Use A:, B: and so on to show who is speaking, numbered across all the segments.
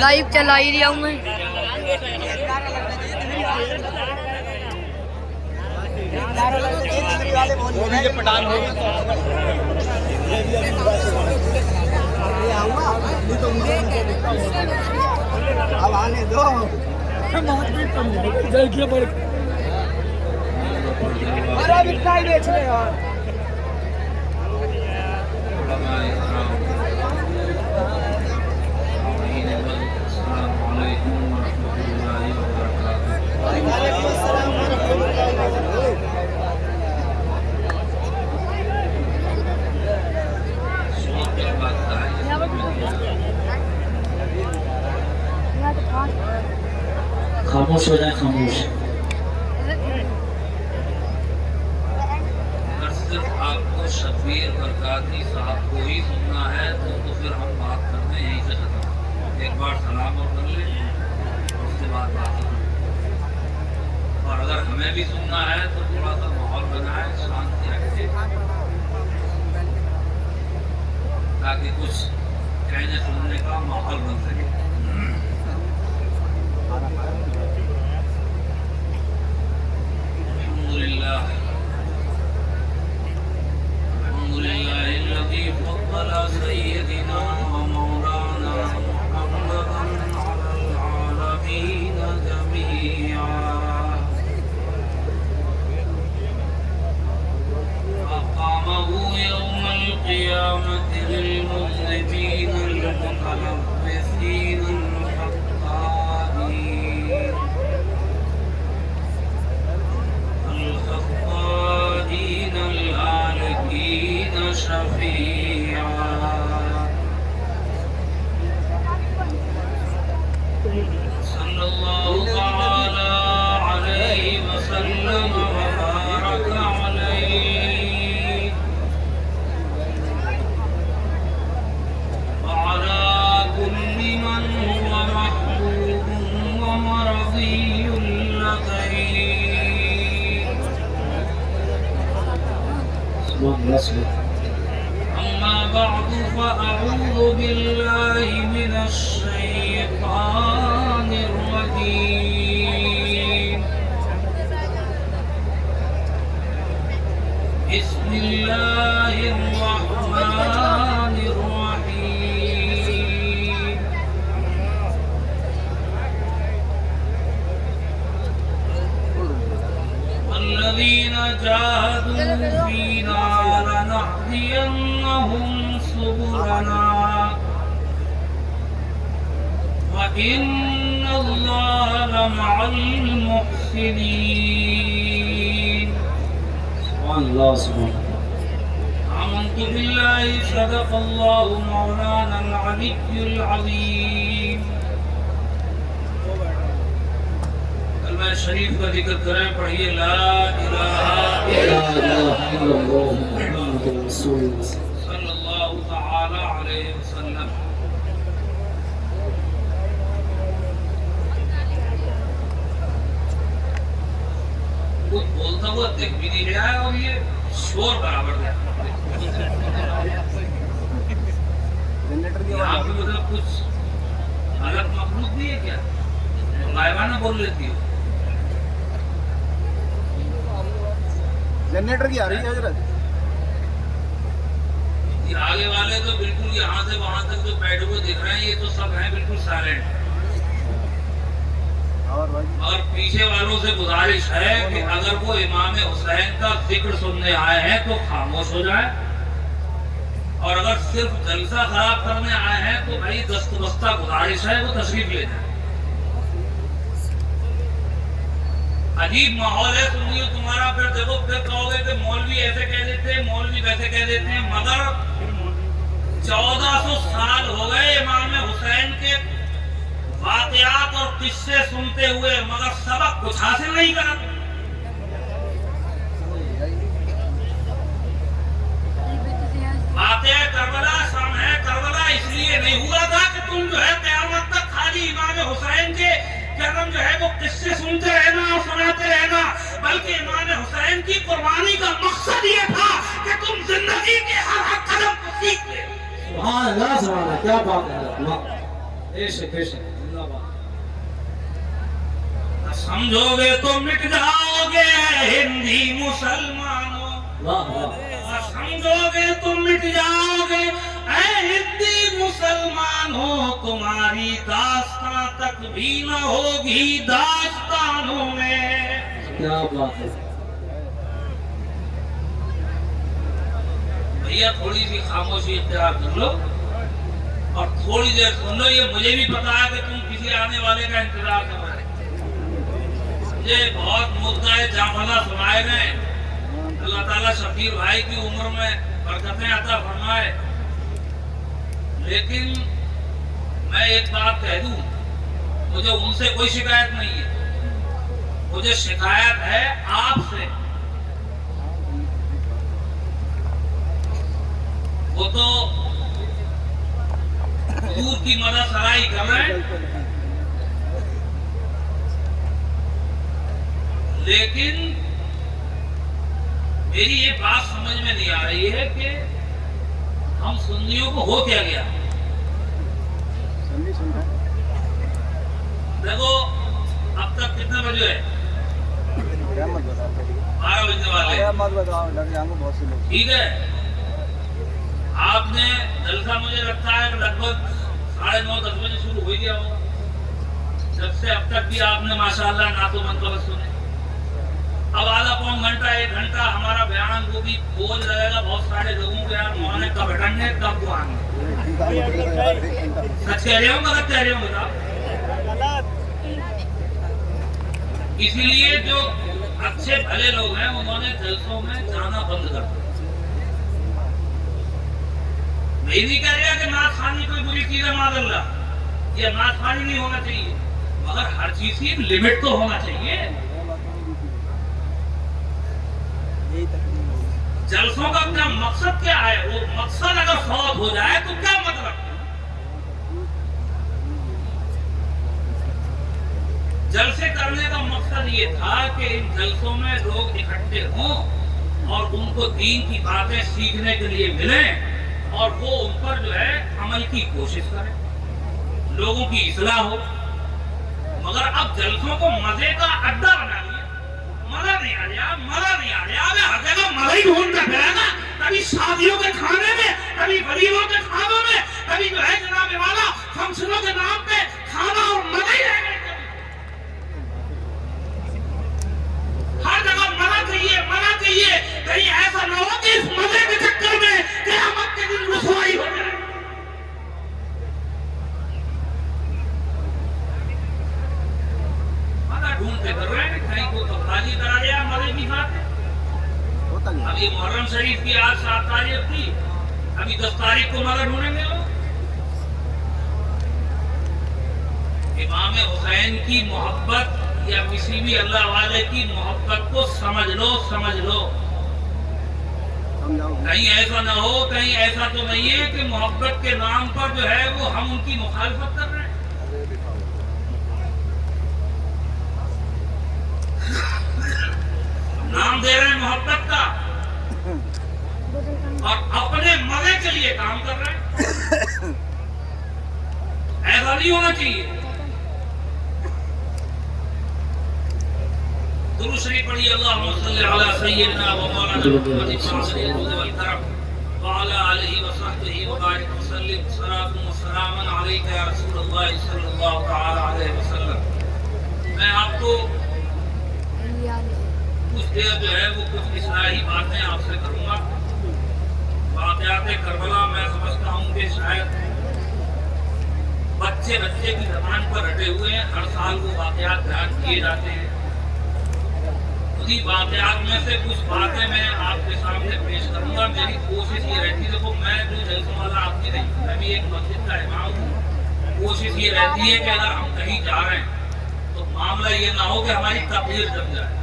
A: Live چلا ہی رہا ہوں میں.
B: اب آنے دو.
C: خاموش ہو جائیں, خاموش.
D: اگر صرف آپ کو شبیر برکاتی صاحب کو ہی سننا ہے تو پھر ہم بات کرتے ہیں یہیں سے ختم. ایک بار سلام اور کر لیں اور اس کے بعد بات کریں. اور اگر ہمیں بھی سننا ہے تو تھوڑا سا ماحول بنائیں, شانتی رکھیں تاکہ کچھ کہنے سننے کا ماحول بن سکے. الحمد لله الذي فضل سيدنا ومولانا محمدا على العالمين جميعا فأقامه يوم القيامة للمذنبين المتلبسين الخطائين الهالكين شفيعا. صلى الله تعالى عليه وسلم وبارك عليه وعلى كل من هو محبوب ومرضي لديه. أما بعد فأعوذ بالله من الشيطان الرجيم. بسم الله الرحمن الرحيم. والذين جاهدوا فينا لنهدينهم سبلنا وإن الله لمع المحسنين.
C: سبحان اللہ, سبحان اللہ.
D: آمنت بالله صدق الله مولانا العلي العظيم. کلمہ شریف کا ذکر کریں, پڑھیے لا الہ
C: لا الہ الا اللہ محمد رسول اللہ
D: صلی اللہ تعالی علیہ وسلم. کچھ بولتا ہوا دیکھ بھی نہیں رہا ہے اور یہ شور برابر ہے. یہاں پہ مطلب کچھ الگ مخلوق نہیں ہے کیا, غائبانہ بول لیتی ہے.
B: جنریٹر کی آ رہی ہے حضرت.
D: یہ آگے والے تو بالکل یہاں سے وہاں تک جو بیٹھے ہوئے دکھ رہے ہیں یہ تو سب ہیں بالکل سائلنٹ. اور پیچھے والوں سے گزارش ہے کہ اگر وہ امام حسین کا ذکر سننے آئے ہیں تو خاموش ہو جائیں, اور اگر صرف جلسہ خراب کرنے آئے ہیں تو بھائی دست بستہ گزارش ہے وہ تشریف لے جائیں. عجیب ماحول ہے, سنیے تمہارا. پھر دیکھو پھر کہو گے کہ مولوی ایسے کہہ دیتے ہیں, مولوی ویسے کہہ دیتے ہیں, مگر 1400 سال ہو گئے امام حسین کے واقعات اور قصے سنتے ہوئے, مگر سبق کچھ حاصل نہیں کرا. واقعہ کربلا سامنے کربلا اس لیے نہیں ہوا تھا کہ تم جو ہے قیامت تک خالی امام حسین کے کرم جو ہے وہ قصے سنتے رہنا اور سناتے رہنا, بلکہ امام حسین کی قربانی کا مقصد یہ تھا کہ تم زندگی کے ہر قدم
C: سبحان اللہ کیا بات ہے اللہ بے شک اللہ بات
D: سمجھو گے تو مٹ جاؤ گے ہندی مسلمانوں
C: واہ واہ
D: سمجھو گے تو مٹ جاؤ گے اے ہندی مسلمانوں تمہاری داستان تک بھی نہ ہوگی داستانوں میں
C: کیا بات ہے
D: بھیا تھوڑی سی خاموشی اختیار کر لو اور تھوڑی دیر سن لو یہ مجھے بھی پتا ہے کہ تم کسی آنے والے کا انتظار کر رہے مجھے بہت مدعا جانفلا سنائے گئے اللہ تعالیٰ شفیع بھائی کی عمر میں برکتیں عطا فرمائے لیکن میں ایک بات کہہ دوں مجھے ان سے کوئی شکایت نہیں ہے مجھے شکایت ہے آپ سے وہ تو حضور کی مدد سرائی کر رہے ہیں لیکن میری یہ بات سمجھ میں نہیں آ رہی ہے کہ ہم سنیوں کو ہو کیا گیا دیکھو اب تک کتنے بجے ہے 12 بجنے والے ٹھیک ہے آپ نے جلسہ مجھے لگتا ہے کہ لگ بھگ 9:30-10 بجے شروع ہو گیا ہوگا جب سے اب تک بھی آپ نے ماشاءاللہ نعت و منقبت سنے اب آدھا پون گھنٹہ 1 گھنٹہ ہمارا بیان وہ بھی بوجھ لگے گا بہت سارے لوگوں کے یار مولانا کب ہٹیں گے کب وہ آئیں گے سچ کہہ رہے ہوں غلط کہہ رہے ہوں صاحب اسی لیے جو اچھے بھلے لوگ ہیں انہوں نے جلسوں میں جانا بند کر دیا میں نہیں کہہ رہا کہ نعت خوانی کوئی بری چیز ہے معاذ اللہ یہ نعت خوانی نہیں ہونا چاہیے مگر ہر چیز کی ایک لمٹ تو ہونا چاہیے جلسوں کا کیا مقصد کیا ہے وہ مقصد اگر فوت ہو جائے تو کیا مطلب جلسے کرنے کا مقصد یہ تھا کہ ان جلسوں میں لوگ اکٹھے ہوں اور ان کو دین کی باتیں سیکھنے کے لیے ملیں اور وہ ان پر جو ہے عمل کی کوشش کریں لوگوں کی اصلاح ہو مگر اب جلسوں کو مزے کا اڈا بنا لیا مزہ نہیں آ رہا ہر جگہ مزہ ہی ڈھونڈتا پھرے گا کبھی شادیوں کے کھانے میں کبھی ولیموں کے کھانوں میں کبھی جو ہے جناب والا فنکشنوں کے نام پہ کھانا اور مزہ ہی رہ گئے ہر جگہ مزہ چاہیے کہیں ایسا نہ ہو کہ اس مزے کے چکر میں قیامت کے دن رسوائی ہو جائے ڈھونڈتے کر رہے ہیں کہیں کو تبدیلی کرا گیا مزے کی بات ابھی محرم شریف کی آج 7 تاریخ تھی ابھی 10 تاریخ کو مزہ ڈھونڈیں گے لوگ امام حسین کی محبت یا کسی بھی اللہ والے کی محبت کو سمجھ لو کہیں ایسا نہ ہو کہیں ایسا تو نہیں ہے کہ محبت کے نام پر جو ہے وہ ہم ان کی مخالفت کر رہے ہیں نام دے رہے ہیں محبت کا اور اپنے مزے کے لیے کام کر رہے ہیں ایسا نہیں ہونا چاہیے درود شریف پڑھیے اللہم صلی علی سیدنا و مولانا محمد الجود والکرم وعلی آلہ وصحبہ وبارک وسلم صلاۃ و سلام علیک یا رسول اللہ صلی اللہ تعالی علیہ وسلم میں آپ کو کچھ دیر جو ہے وہ کچھ اصلاحی باتیں آپ سے کروں گا واقعات کربلا میں سمجھتا ہوں کہ شاید بچے کی زبان پر رٹے ہوئے ہیں ہر سال وہ واقعات بیان کیے جاتے ہیں اسی واقعات میں سے کچھ باتیں میں آپ کے سامنے پیش کروں گا میری کوشش یہ رہتی ہے دیکھو میں جو جلسوں والا آدمی نہیں میں بھی ایک مسجد کا امام ہوں کوشش یہ رہتی ہے کہ اگر ہم کہیں جا رہے ہیں تو معاملہ یہ نہ ہو کہ ہماری تقریر جم جائے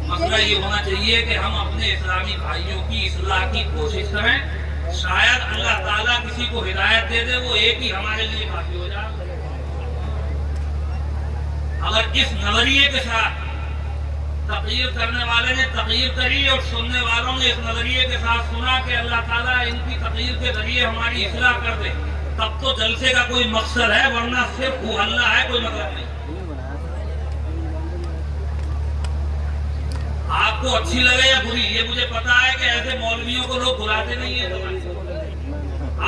D: مسئلہ یہ ہونا چاہیے کہ ہم اپنے اسلامی بھائیوں کی اصلاح کی کوشش کریں شاید اللہ تعالیٰ کسی کو ہدایت دے دے وہ ایک ہی ہمارے لیے کافی ہو جائے اگر اس نظریے کے ساتھ تقریر کرنے والے نے تقریر کری اور سننے والوں نے اس نظریے کے ساتھ سنا کہ اللہ تعالیٰ ان کی تقریر کے ذریعے ہماری اصلاح کر دے، تب تو جلسے کا کوئی مقصد ہے، ورنہ صرف وہ اللہ ہے، کوئی مطلب نہیں۔ آپ کو اچھی لگے یا بری، یہ مجھے پتا ہے کہ ایسے مولویوں کو لوگ بلاتے نہیں ہیں۔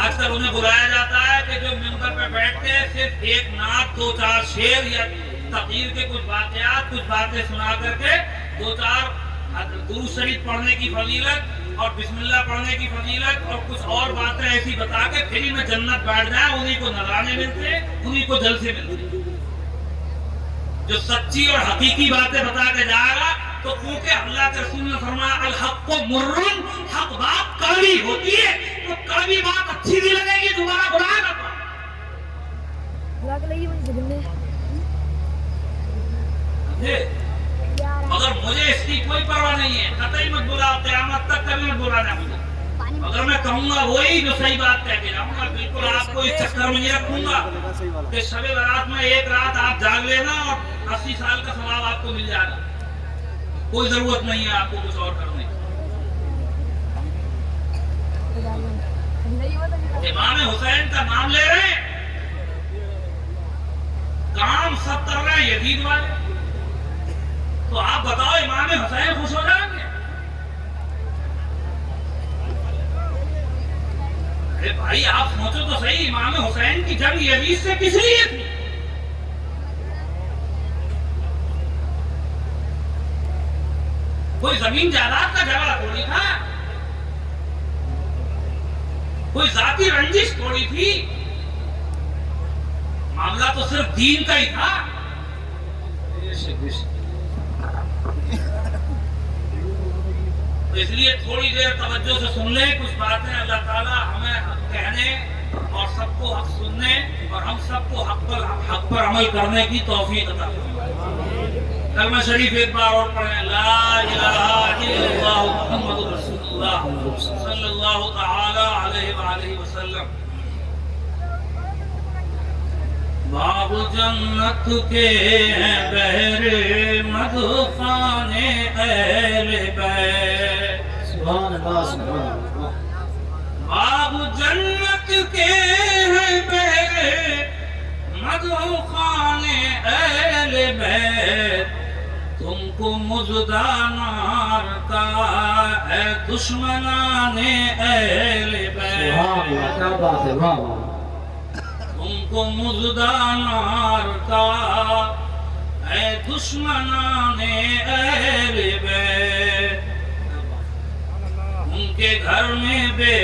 D: آج کل انہیں بلایا جاتا ہے کہ جو منبر پہ بیٹھتے ہیں صرف ایک نعت، دو چار شعر یا تقریر کے کچھ واقعات، کچھ باتیں سنا کر کے دو چار درود شریف پڑھنے کی فضیلت اور بسم اللہ پڑھنے کی فضیلت اور کچھ اور باتیں ایسی بتا کے پھر میں جنت بیٹھ جائے، انہیں کو نذرانے ملتے، انہیں کو جلسے ملتے۔ جو سچی اور حقیقی باتیں بتا کے جائے گا تو کیونکہ اللہ کے رسول نے فرمایا الحق مرن، حق بات کڑوی ہوتی ہے، تو کڑوی بات اچھی نہیں لگے گی، دوبارہ بلائے گا۔ مگر مجھے اس کی کوئی پرواہ نہیں ہے، قطعی مت بلاؤ، قیامت تک کبھی مت بلانا مجھے۔ اگر میں کہوں گا وہی جو صحیح بات کہہ کے جاؤں گا، بالکل آپ کو اس چکر میں نہیں رکھوں گا کہ شب برات میں ایک رات آپ جاگ لینا اور 80 سال کا ثواب آپ کو مل جائے گا۔ کوئی ضرورت نہیں ہے آپ کو کچھ اور کرنے کی۔ امام حسین کا نام لے رہے ہیں، کام سب کر رہے ہیں یزید والے، تو آپ بتاؤ امام حسین خوش ہو جائیں گے؟ ارے بھائی آپ سوچو تو صحیح، امام حسین کی جنگ یزید سے کس لیے تھی؟ کوئی زمین جائیداد کا جھگڑا تھوڑی تھا، کوئی ذاتی رنجش تھوڑی تھی، معاملہ تو صرف دین کا ہی تھا۔ اس لیے تھوڑی دیر توجہ سے سن لیں کچھ باتیں، اللہ تعالیٰ ہمیں حق کہنے اور سب کو حق سننے اور ہم سب کو حق پر عمل کرنے کی توفیق عطا فرمائے۔ کلمہ شریف ایک بار اور پڑھیں، لا الہ الا اللہ محمد رسول اللہ صلی اللہ تعالی علیہ وآلہ وسلم۔ باب جنت کے ہیں بہر مدخان اہل بیت،
C: سبحان اللہ سبحان اللہ۔
D: باب جنت کے ہیں بہر مدخان اہل بیت، تم کو مژدہ نار کا ہے دشمنان اہل بیت،
C: سبحان اللہ، کیا بات ہے، واہ واہ۔
D: تم کو مژدہ نار کا ہے دشمنان اہل بیت، ان کے گھر میں بے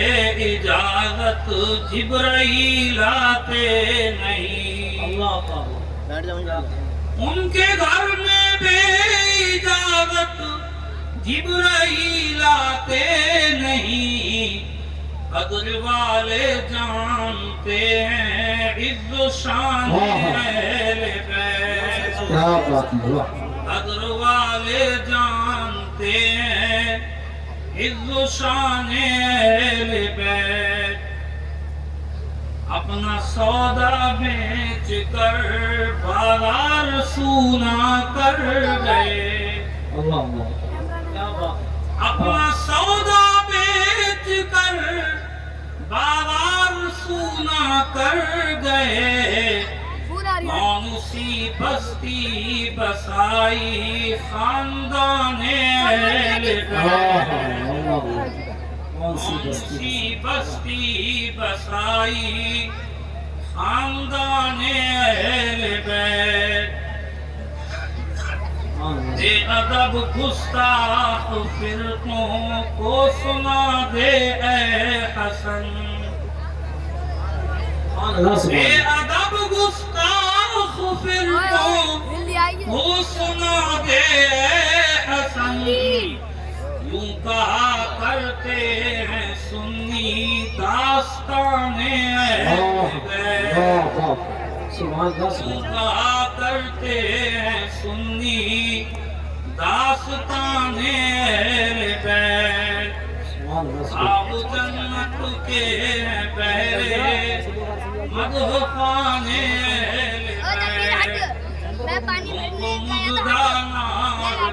D: اجازت جبرائیل آتے نہیں،
C: اللہ تعالیٰ
B: بیٹھ جاؤ۔
D: ان کے گھر میں بے اجازت جبرائیل آتے نہیں، قدر والے جانتے ہیں عز و شان اہل بیت،
C: کیا بات ہے، واہ۔
D: قدر والے جانتے ہیں عز و شان اہل بیت، اپنا سودا بیچ کر بازار سونا کر گئے،
C: اللہ اللہ، کیا بات ہے۔
D: اپنا سودا بیچ کر بازار سونا کر گئے، کون سی بستی بسائی خاندان اہل بیت، کون سی بستی بسائی خاندان اہل بیت، بے ادب گستاخ فرقوں کو سنا دے اے حسن، بے ادب گستاخ فرقوں کو سنا دے اے حسن، یوں کہا کرتے ہیں سنی داستان اہل بیت، یوں کہا کرتے ہیں سنی داستان اہل بیت، آپ جنت کے ہیں بہرے مدخان اہل بیت، تم کو مژدہ نار